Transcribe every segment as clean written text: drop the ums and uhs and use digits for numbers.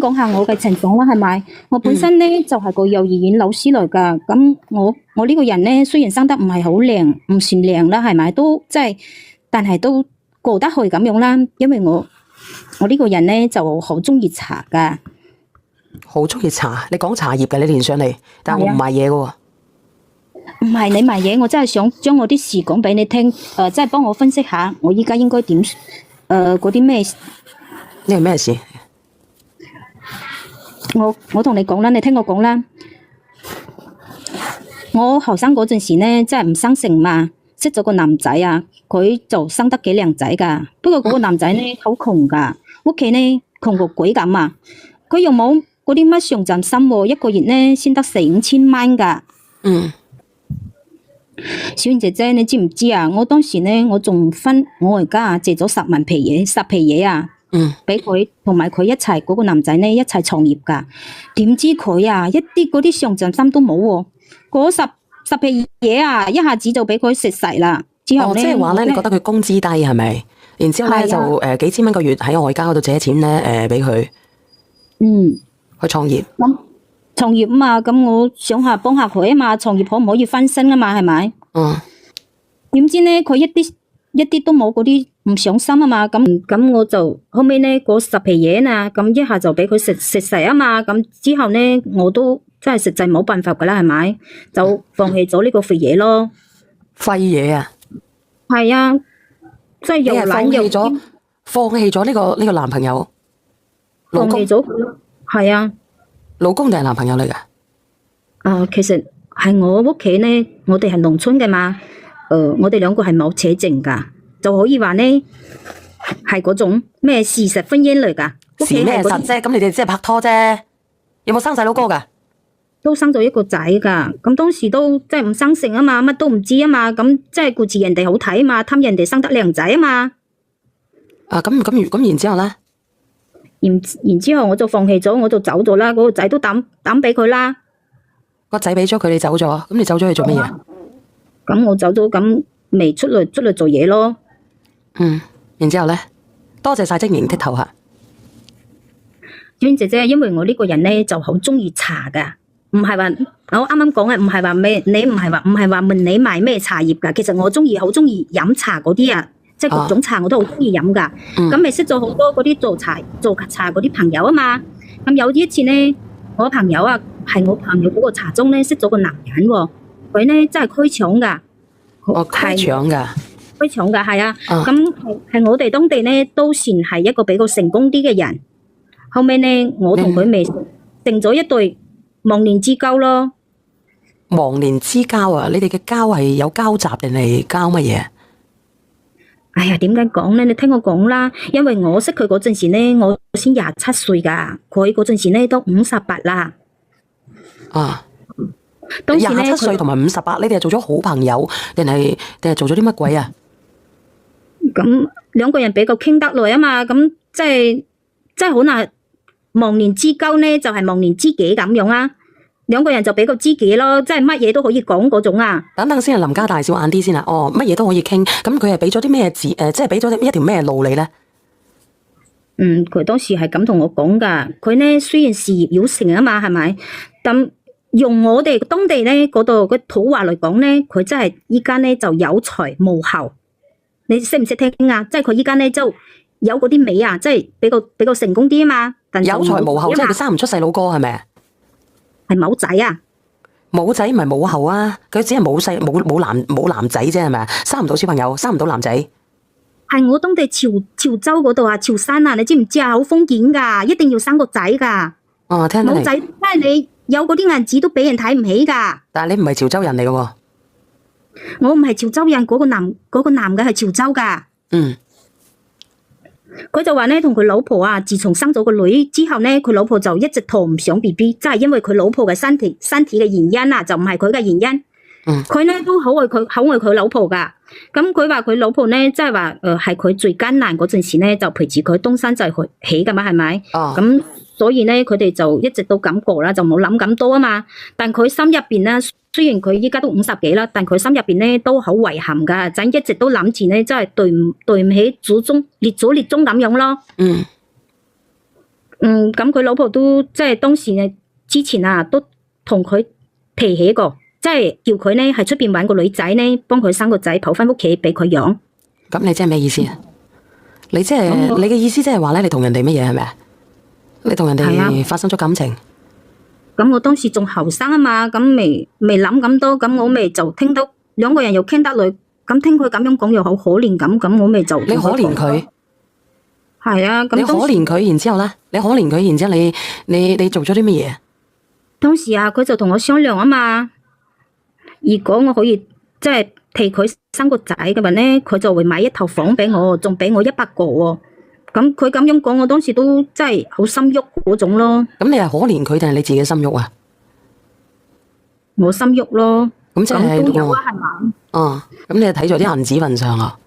講下我嘅情況啦，係咪？我本身咧就係個幼兒園老師嚟㗎。咁我呢個人咧，雖然生得唔係好靚，唔算靚啦，係咪？都即係，但係都過得去咁樣啦。因為我呢個人咧就好中意茶㗎。好中意茶，你講茶葉嘅，你連上嚟，但係我唔賣嘢嘅喎。唔係你賣嘢，我真係想將我啲事講俾你聽，即係幫我分析下，我依家應該點嗰啲咩？呢係咩事？我同你講啦，你聽我講啦。我後生嗰陣時咧，真係唔生性嘛，識咗個男仔啊，佢就生得幾靚仔噶。不過嗰個男仔咧好窮噶，屋企咧窮過鬼咁啊！佢又冇嗰啲乜上進心喎，一個月咧先得4、5千蚊噶。小燕姐姐，你知唔知啊？我當時咧，我仲分我而家借咗10皮嘢啊，俾佢同埋佢一齊嗰個男仔咧一齊創業噶。點知佢啊一啲嗰啲上進心都冇喎，嗰十皮嘢啊一下子就俾佢食晒啦。之後咧，即係話咧，你覺得佢工資低係咪？然之後咧就幾千蚊個月喺外家嗰度借錢咧俾佢，去創業。創業啊嘛，咁我想下幫下佢啊嘛，創業可唔可以翻身啊嘛，係咪？點知咧佢一啲都冇嗰啲唔上心啊嘛，咁我就後尾咧嗰10皮嘢啊，咁一下就俾佢食晒啊嘛，咁之後咧我都真係實際冇辦法噶啦，係咪？就放棄咗呢個肥嘢咯。廢嘢啊！係啊，即係又懶又放棄咗呢個男朋友，放棄咗佢咯。係啊。老公定係男朋友嚟㗎？其實係我屋企咧，我哋係農村嘅嘛。我哋兩個係冇扯證噶，就可以話咧係嗰種咩事實婚姻嚟噶。事咩實啫？咁你哋只係拍拖啫，有冇生細佬哥噶？都生咗一個仔噶。咁當時都即係唔生性啊嘛，乜都唔知啊嘛。咁即係顧住人哋好睇啊嘛，貪人哋生得靚仔啊嘛。咁然之後咧？然之後我就放棄咗，我就走咗啦。嗰個仔都抌俾佢啦。個仔俾咗佢，你走咗，咁你走咗去做乜嘢？咁我走咗，咁未出嚟做嘢咯。然之後咧，多謝晒晶瑩剔頭吓。娟姐姐，因為我呢個人咧就好中意茶噶，唔係話我啱啱講嘅，唔係話咩，你唔係話問你賣咩茶葉噶。其實我好中意飲茶嗰啲啊。即係各種茶我都好中意飲噶，咁咪識咗好多嗰啲做茶嗰啲朋友啊嘛。咁有一次咧，我朋友啊係我朋友嗰個茶莊咧識咗個男人喎，佢咧真係開廠噶，開廠噶係啊。咁係我哋當地咧都算係一個比較成功啲嘅人。後尾咧我同佢咪成咗一對忘年之交咯。忘年之交啊？你哋嘅交係有交集定係交乜嘢？哎呀，點解講咧？你聽我講啦，因為我識佢嗰陣時咧，我先27歲噶，佢嗰陣時咧都58啦。當時咧，27歲同埋58，你哋係做咗好朋友，定係做咗啲乜鬼啊？咁兩個人比較傾得來啊嘛，咁即係好難忘年之交咧，就係忘年知己咁樣啊。兩個人就比較知己咯，即係乜嘢都可以講嗰種啊。等等先，林家大少晏啲先啊。乜嘢都可以傾，咁佢係俾咗啲咩字？即係俾咗一條咩路你咧？佢當時係咁同我講噶。佢咧雖然事業有成啊嘛，係咪？咁用我哋當地咧嗰度嘅土話嚟講咧，佢真係依家咧就有才無後。你識唔識聽啊？即係佢依家咧就有嗰啲美啊，即係比較成功啲啊嘛。但有才無後，即係佢生唔出細佬哥係咪？係冇仔啊！冇仔唔係冇後啊！佢只係冇男仔啫，係咪啊？生唔到小朋友，生唔到男仔。係我當地潮州嗰度啊，潮汕啊，你知唔知啊？好封建噶，一定要生個仔噶。聽到你。冇仔，即係你有嗰啲銀紙都俾人睇唔起噶。但係你唔係潮州人嚟噶喎。我唔係潮州人，嗰個男嘅係潮州噶。佢就話咧，同佢老婆啊，自從生咗個女之後咧，佢老婆就一直拖唔上 BB， 即係因為佢老婆嘅身體嘅原因啊，就唔係佢嘅原因。佢咧都好愛佢老婆噶。咁佢話佢老婆咧，即係話係佢最艱難嗰陣時咧，就陪住佢東山再起噶嘛，係咪？咁所以咧，佢哋就一直都咁過啦，就冇諗咁多啊嘛。但佢心入邊咧，雖然佢依家都50幾啦，但佢心入邊咧都好遺憾噶，就一直都諗住咧，真係對唔起祖宗列祖列宗咁樣咯。咁佢老婆都即係當時之前啊，都同佢提起過，即係叫佢咧喺出邊搵個女仔咧，幫佢生個仔，抱翻屋企俾佢養。咁你即係咩意思啊？你即係你嘅意思即係話咧，你同人哋乜嘢係咪啊？你同人哋發生咗感情？咁我當時仲後生啊嘛，咁未諗咁多，咁我咪就聽到兩個人又傾得來，咁聽佢咁樣講又好可憐咁我咪就你可憐佢。係啊，咁你可憐佢，然之後咧，你可憐佢，然之後你做咗啲乜嘢？當時啊，佢就同我商量啊嘛，如果我可以即係替佢生個仔嘅話咧，佢就會買一套房俾我，仲俾我100個喎。咁佢咁樣講，我當時都真係好心喐嗰種咯。咁你係可憐佢定係你自己心喐啊？我心喐咯。咁即係都有啊，係嘛？哦，咁你係睇咗啲銀紙份上啊？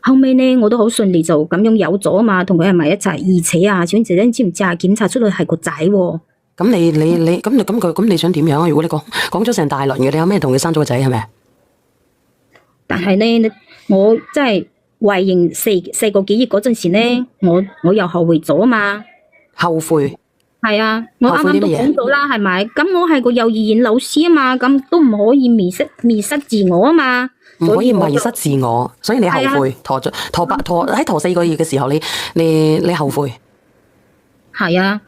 後尾咧，我都好順利就咁樣有咗啊嘛，同佢喺埋一齊，而且啊，小姐姐知唔知啊？檢查出嚟係個仔喎。咁你想點樣啊？如果你講咗成大輪嘅，你有咩同佢生咗個仔係咪？但係咧，我真係懷孕四個幾月嗰陣時咧，我又後悔咗啊嘛。後悔？係啊，我啱啱都講咗啦，係咪？咁我係個幼兒園老師啊嘛，咁都唔可以迷失自我啊嘛。唔可以迷失自我，所以你後悔陀喺陀4個月嘅時候，你後悔。係啊，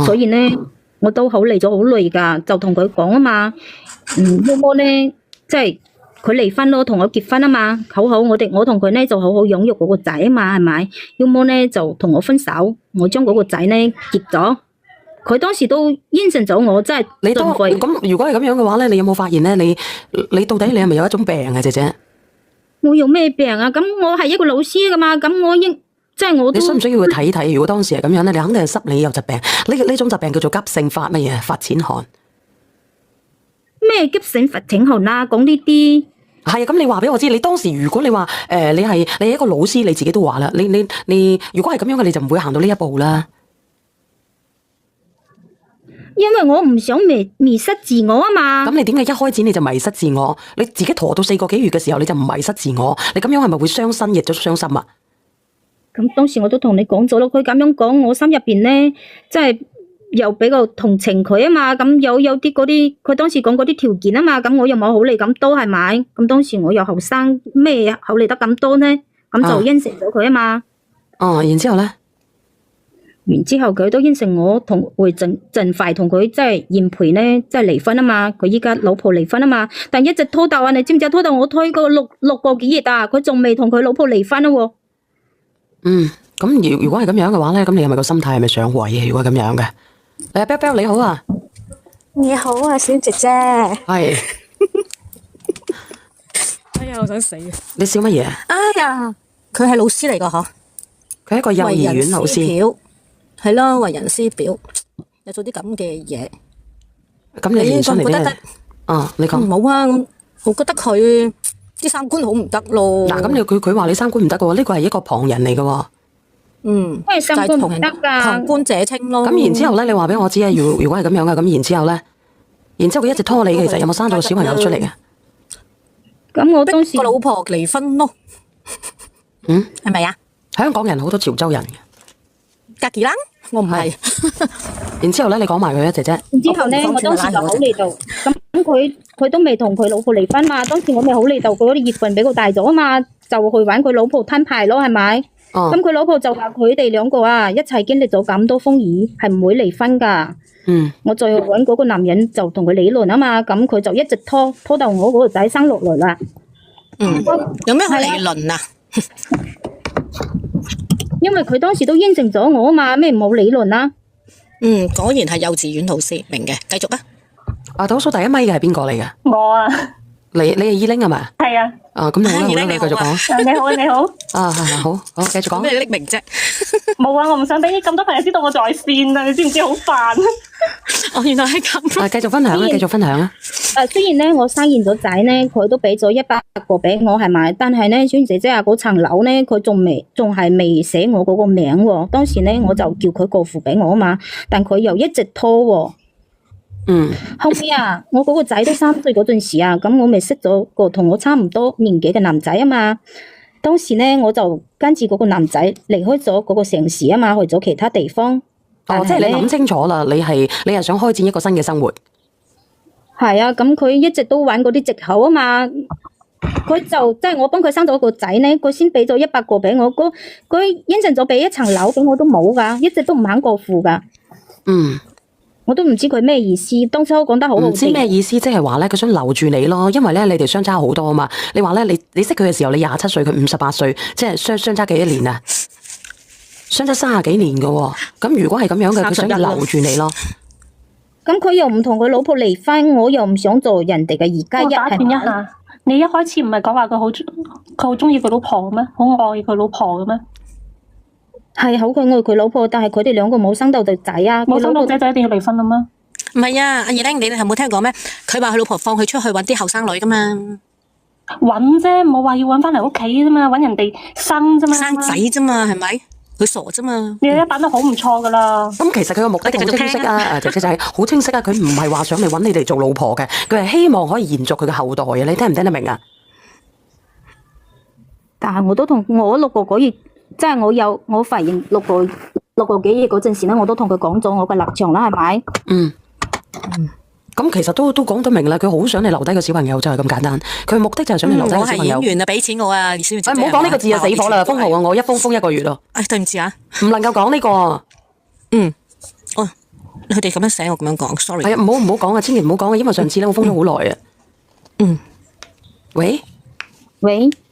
所以咧，我都好嚟咗好累噶，就同佢講啊嘛，要麼咧，即係佢離婚咯，同我結婚啊嘛，好我同佢咧就好好養育嗰個仔啊嘛，係咪？要麼咧就同我分手，我將嗰個仔咧結咗。佢當時都應承咗我，真係你都咁。如果係咁樣嘅話咧，你有冇發現咧？你到底你係咪有一種病啊，姐姐？我有咩病啊？咁我係一個老師噶嘛，咁我即係我都。你需唔需要去睇睇？如果當時係咁樣咧，你肯定係心理有疾病。呢種疾病叫做急性發乜嘢？發錢寒。咩急性發錢寒啊？講呢啲。係啊，咁你話俾我知，你當時如果你話你係一個老師，你自己都話啦，你如果係咁樣嘅，你就唔會行到呢一步啦。因為我唔想迷失自我啊嘛。咁你點解一開始你就迷失自我？你自己陀到4個幾月嘅時候，你就唔迷失自我？你咁樣係咪會傷身亦都傷心啊？咁當時我都同你講咗咯，佢咁樣講，我心入邊咧，即係又比較同情佢啊嘛。咁有啲嗰啲，佢當時講嗰啲條件啊嘛，咁我又冇好理咁多係咪？咁當時我又後生，咩好理得咁多呢？咁就應承咗佢啊嘛。哦，然之後咧？然之後佢都應承我會盡快同佢即係驗賠咧，即係離婚啊嘛。佢依家老婆離婚啊嘛，但一直拖到啊，你知唔知拖到我推個六個幾月啊，佢仲未同佢老婆離婚啊喎。咁如果係咁樣嘅話咧，咁你係咪個心態係咪上位嘅？如果係咁樣嘅，阿 Bell 你好啊，你好啊，小姐姐。係。哎呀，我想死啊！你笑乜嘢？哎呀，佢係老師嚟噶嗬？佢係一個幼兒園老師。係咯，為人師表，有做啲咁嘅嘢。咁你聯想嚟咩？你講。冇啊，我覺得佢啲三觀好唔得咯。嗱，咁佢話你三觀唔得嘅喎，呢個係一個旁人嚟嘅喎。咩三觀唔得㗎？旁觀者清咯。咁然之後咧，你話俾我知啊，如果係咁樣嘅，咁然之後咧，佢一直拖你，其實有冇生咗個小朋友出嚟啊？咁我當時個老婆離婚咯。係咪啊？香港人好多潮州人嘅。格吉蘭，我唔係。然之後咧，你講埋佢啊，姐姐。然之後咧，我當時就好嚟到，咁佢都未同佢老婆離婚嘛。當時我咪好嚟到，嗰啲月份比較大咗啊嘛，就去搵佢老婆攤牌咯，係咪？咁佢老婆就話佢哋兩個啊，一齊經歷咗咁多風雨，係唔會離婚噶。我再去搵嗰個男人就同佢理論啊嘛，咁佢就一直拖到我嗰個仔生落來啦。有咩好理論啊？因為佢當時都應承咗我啊嘛，咩冇理論啦。果然係幼稚園老師，明嘅，繼續啊。倒數第一咪嘅係邊個嚟嘅？我啊。你係依玲係咪？係啊。咁你好啦，你繼續講。你好，你好。係好，繼續講。咩匿名啫？冇啊，我唔想俾咁多朋友知道我在線啊，你知唔知好煩？原來係咁。繼續分享啦，繼續分享啦。雖然咧我生完咗仔咧，佢都俾咗100個俾我係咪？但係咧，小姐姐啊，嗰層樓咧，佢仲係未寫我嗰個名喎。當時咧我就叫佢過戶俾我啊嘛，但佢又一直拖喎。後尾啊，我嗰個仔都3歲嗰陣時啊，咁我咪識咗個同我差唔多年紀嘅男仔啊嘛。當時咧我就跟住嗰個男仔離開咗嗰個城市啊嘛，去咗其他地方。哦，即係你諗清楚啦，你係想開展一個新嘅生活。係啊，咁佢一直都揾嗰啲藉口啊嘛。佢就即係我幫佢生咗個仔咧，佢先俾咗100個俾我，佢應承咗俾1層樓俾我都冇噶，一直都唔肯過戶噶。嗯，我都唔知佢咩意思。當初講得好好，唔知咩意思，即係話咧，佢想留住你咯，因為咧你哋相差好多啊嘛。你話咧，你識佢嘅時候你27歲，佢58歲，即係相差幾多年啊？相差30幾年噶喎。咁如果係咁樣嘅，佢想留住你咯。咁佢又唔同佢老婆離婚，我又唔想做人哋嘅2+1。我打斷一下，你一開始唔係講話佢好中意佢老婆嘅咩？好愛佢老婆嘅咩？係好佢愛佢老婆，但係佢哋兩個冇生到仔啊！冇生到仔就一定要離婚啦咩？唔係啊，阿二玲，你哋係冇聽講咩？佢話佢老婆放佢出去搵啲後生女噶嘛？搵啫，冇話要搵翻嚟屋企啫嘛，搵人哋生啫嘛，生仔啫嘛，係咪？佢傻啫嘛？你一版都好唔錯噶啦。咁其實佢個目的好清晰啊，姐姐仔好清晰啊！佢唔係話想嚟搵你哋做老婆嘅，佢係希望可以延續佢嘅後代啊！你聽唔聽得明啊？但係我都同我6個月，即係我發現6個幾月嗰陣時咧，我都同佢講咗我嘅立場啦，係咪？咁其實都講得明啦，佢好想你留低個小朋友就係咁簡單，佢目的就係想你留低個小朋友。我係演員啊，俾錢我啊，小姐。唔好講呢個字啊，死火啦，封號啊，我一封1個月咯。對唔住啊，唔能夠講呢個。哦，佢哋咁樣寫我咁樣講 ，sorry。係啊，唔好講啊，千祈唔好講啊，因為上次咧我封咗好耐啊。喂，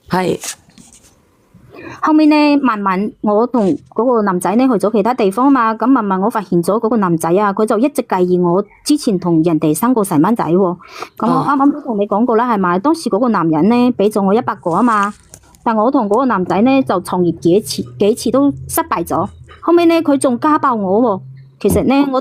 係。後面咧，慢慢我同嗰個男仔咧去咗其他地方嘛，咁慢慢我發現咗嗰個男仔啊，佢就一直介意我之前同人哋生過細蚊仔喎。咁我啱啱都同你講過啦，係咪？當時嗰個男人咧俾咗我100個啊嘛，但我同嗰個男仔咧就創業幾次都失敗咗。後尾咧佢仲家暴我喎。其實咧我